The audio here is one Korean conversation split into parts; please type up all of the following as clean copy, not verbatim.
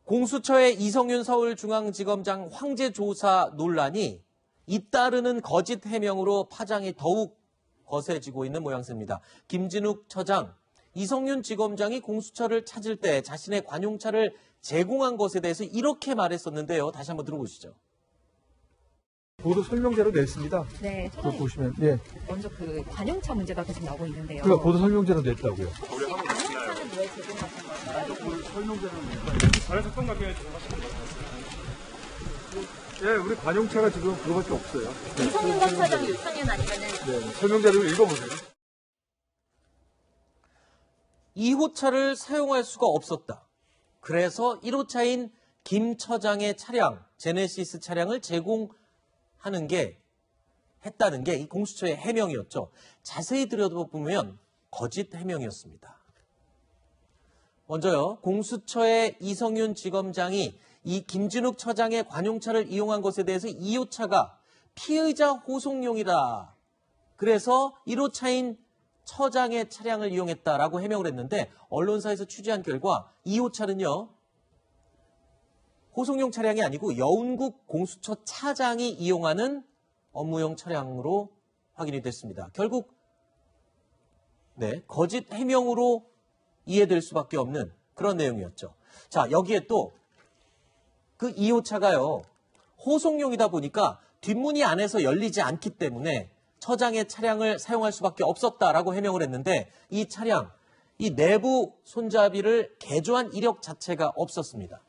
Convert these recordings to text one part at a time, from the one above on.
공수처의 이성윤 서울중앙지검장 황제 조사 논란이 잇따르는 거짓 해명으로 파장이 더욱 거세지고 있는 모양새입니다. 김진욱 처장, 이성윤 지검장이 공수처를 찾을 때 자신의 관용차를 제공한 것에 대해서 이렇게 말했었는데요. 다시 한번 들어보시죠. 보도 설명제로 냈습니다. 네, 그거 보시면 예. 먼저 그 관용차 문제가 계속 나오고 있는데요. 그러니까 보도 설명제로 냈다고요. 혹시 관용차는 왜 제공하신 건가요? 설명제로 예, 우리 관용차가 지금 그거밖에 없어요. 이성윤 검사장이 이성윤 아니면은 네, 설명제를 읽어보세요. 2호차를 사용할 수가 없었다. 그래서 1호차인 김 처장의 차량, 제네시스 차량을 제공하는 게 했다는 게 이 공수처의 해명이었죠. 자세히 들여다보면 거짓 해명이었습니다. 먼저요, 공수처의 이성윤 지검장이 이 김진욱 처장의 관용차를 이용한 것에 대해서 2호차가 피의자 호송용이다. 그래서 1호차인 처장의 차량을 이용했다라고 해명을 했는데 언론사에서 취재한 결과 2호차는요. 호송용 차량이 아니고 여운국 공수처 차장이 이용하는 업무용 차량으로 확인이 됐습니다. 결국 거짓 해명으로 이해될 수밖에 없는 그런 내용이었죠. 자, 여기에 또 그 2호차가요. 호송용이다 보니까 뒷문이 안에서 열리지 않기 때문에 처장의 차량을 사용할 수밖에 없었다라고 해명을 했는데 이 차량, 이 내부 손잡이를 개조한 이력 자체가 없었습니다.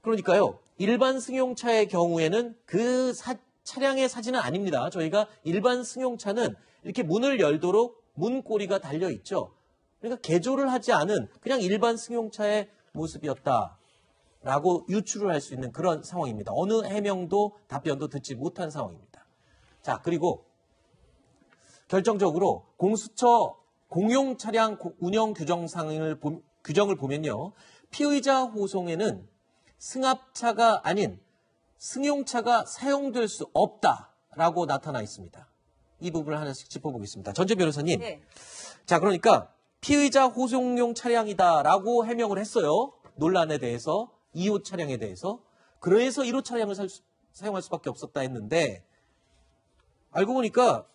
그러니까요. 일반 승용차의 경우에는 그 차량의 사진은 아닙니다. 저희가 일반 승용차는 이렇게 문을 열도록 문고리가 달려있죠. 그러니까 개조를 하지 않은 그냥 일반 승용차의 모습이었다라고 유추를 할 수 있는 그런 상황입니다. 어느 해명도 답변도 듣지 못한 상황입니다. 자, 그리고 결정적으로 공수처 공용 차량 운영 규정을 보면요. 피의자 호송에는 승합차가 아닌 승용차가 사용될 수 없다라고 나타나 있습니다. 이 부분을 하나씩 짚어보겠습니다. 전재 변호사님. 네. 자, 그러니까 피의자 호송용 차량이다라고 해명을 했어요. 논란에 대해서, 2호 차량에 대해서. 그래서 1호 차량을 사용할 수밖에 없었다 했는데 알고 보니까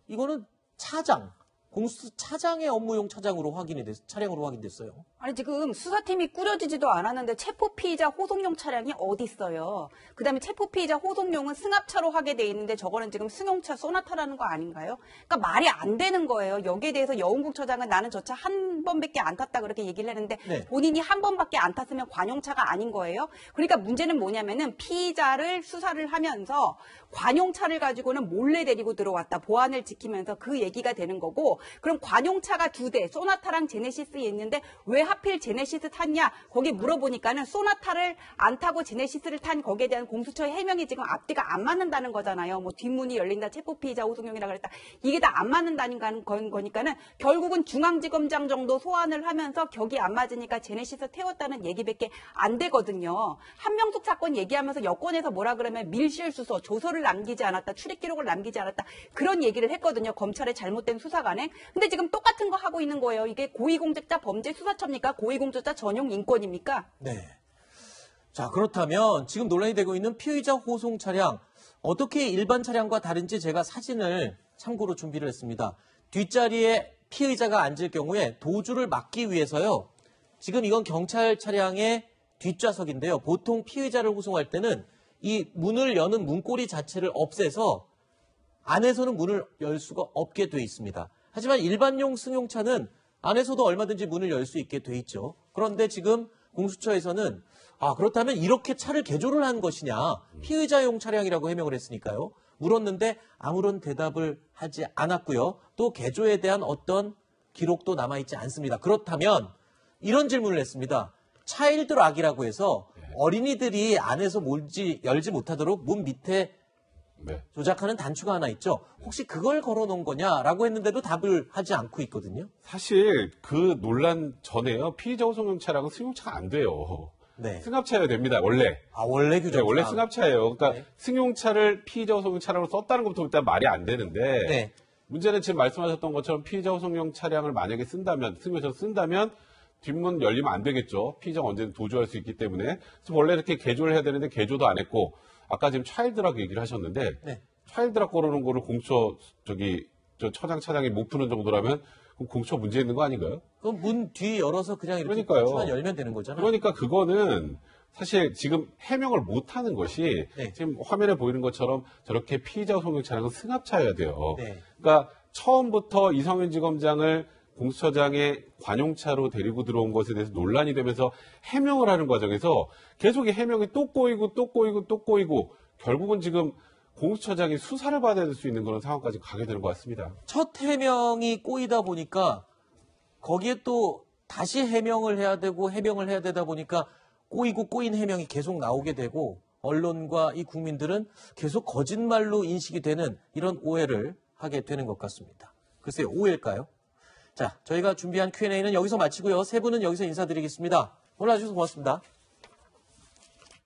이거는 공수처 차장의 업무용 차량으로 확인됐어요. 아니 지금 수사팀이 꾸려지지도 않았는데 체포피의자 호송용 차량이 어디 있어요? 그다음에 체포피의자 호송용은 승합차로 하게 돼 있는데 저거는 지금 승용차 소나타라는 거 아닌가요? 그러니까 말이 안 되는 거예요. 여기에 대해서 여운국 처장은 나는 저 차 한 번밖에 안 탔다 그렇게 얘기를 했는데 네. 본인이 한 번밖에 안 탔으면 관용차가 아닌 거예요. 그러니까 문제는 뭐냐면은 피의자를 수사를 하면서 관용차를 가지고는 몰래 데리고 들어왔다. 보안을 지키면서 그 얘기가 되는 거고 그럼 관용차가 2대 소나타랑 제네시스에 있는데 왜 하필 제네시스 탔냐? 거기 물어보니까는 소나타를 안 타고 제네시스를 탄 거기에 대한 공수처의 해명이 지금 앞뒤가 안 맞는다는 거잖아요. 뭐 뒷문이 열린다, 체포피의자 호송용이라 그랬다. 이게 다 안 맞는다는 거니까는 결국은 중앙지검장 정도 소환을 하면서 격이 안 맞으니까 제네시스 태웠다는 얘기밖에 안 되거든요. 한명숙 사건 얘기하면서 여권에서 뭐라 그러면 밀실수서, 조서를 남기지 않았다, 출입 기록을 남기지 않았다 그런 얘기를 했거든요. 검찰의 잘못된 수사 관행. 근데 지금 똑같은 거 하고 있는 거예요. 이게 고위공직자 범죄수사처입니까? 고위공직자 전용 인권입니까? 네. 자, 그렇다면 지금 논란이 되고 있는 피의자 호송 차량 어떻게 일반 차량과 다른지 제가 사진을 참고로 준비를 했습니다. 뒷자리에 피의자가 앉을 경우에 도주를 막기 위해서요. 지금 이건 경찰 차량의 뒷좌석인데요. 보통 피의자를 호송할 때는 이 문을 여는 문고리 자체를 없애서 안에서는 문을 열 수가 없게 돼 있습니다. 하지만 일반용 승용차는 안에서도 얼마든지 문을 열 수 있게 돼 있죠. 그런데 지금 공수처에서는 그렇다면 이렇게 차를 개조를 한 것이냐. 피의자용 차량이라고 해명을 했으니까요. 물었는데 아무런 대답을 하지 않았고요. 또 개조에 대한 어떤 기록도 남아있지 않습니다. 그렇다면 이런 질문을 했습니다. 차일드 락이라고 해서 어린이들이 안에서 열지 못하도록 문 밑에 조작하는 단추가 하나 있죠. 혹시 그걸 걸어놓은 거냐라고 했는데도 답을 하지 않고 있거든요. 사실 그 논란 전에요. 피의자 호송용 차량은 승용차가 안 돼요. 네. 승합차여야 됩니다. 원래. 원래 규정. 네, 원래 승합차예요. 그러니까 승용차를 피의자 호송용 차량으로 썼다는 것부터 일단 말이 안 되는데 문제는 지금 말씀하셨던 것처럼 피의자 호송용 차량을 만약에 쓴다면 승용차로 쓴다면 뒷문 열리면 안 되겠죠. 피의자가 언제든 도주할 수 있기 때문에. 그래서 원래 이렇게 개조를 해야 되는데 개조도 안 했고, 아까 지금 차일드락 얘기를 하셨는데, 네. 차일드락 걸어놓은 거를 공처, 차장이 못 푸는 정도라면, 그럼 공처 문제 있는 거 아닌가요? 그럼 문 뒤 열어서 그냥 이렇게 그러니까요. 열면 되는 거잖아요. 그러니까 그거는 사실 지금 해명을 못 하는 것이 네. 지금 화면에 보이는 것처럼 저렇게 피의자 소명 차량은 승합차여야 돼요. 네. 그러니까 처음부터 이성윤 지검장을 공수처장의 관용차로 데리고 들어온 것에 대해서 논란이 되면서 해명을 하는 과정에서 계속 이 해명이 또 꼬이고 결국은 지금 공수처장이 수사를 받아야 될 수 있는 그런 상황까지 가게 되는 것 같습니다. 첫 해명이 꼬이다 보니까 거기에 또 다시 해명을 해야 되다 보니까 꼬인 해명이 계속 나오게 되고 언론과 이 국민들은 계속 거짓말로 인식이 되는 이런 오해를 하게 되는 것 같습니다. 글쎄요, 오해일까요? 자, 저희가 준비한 Q&A는 여기서 마치고요. 세 분은 여기서 인사드리겠습니다. 오늘 와주셔서 고맙습니다.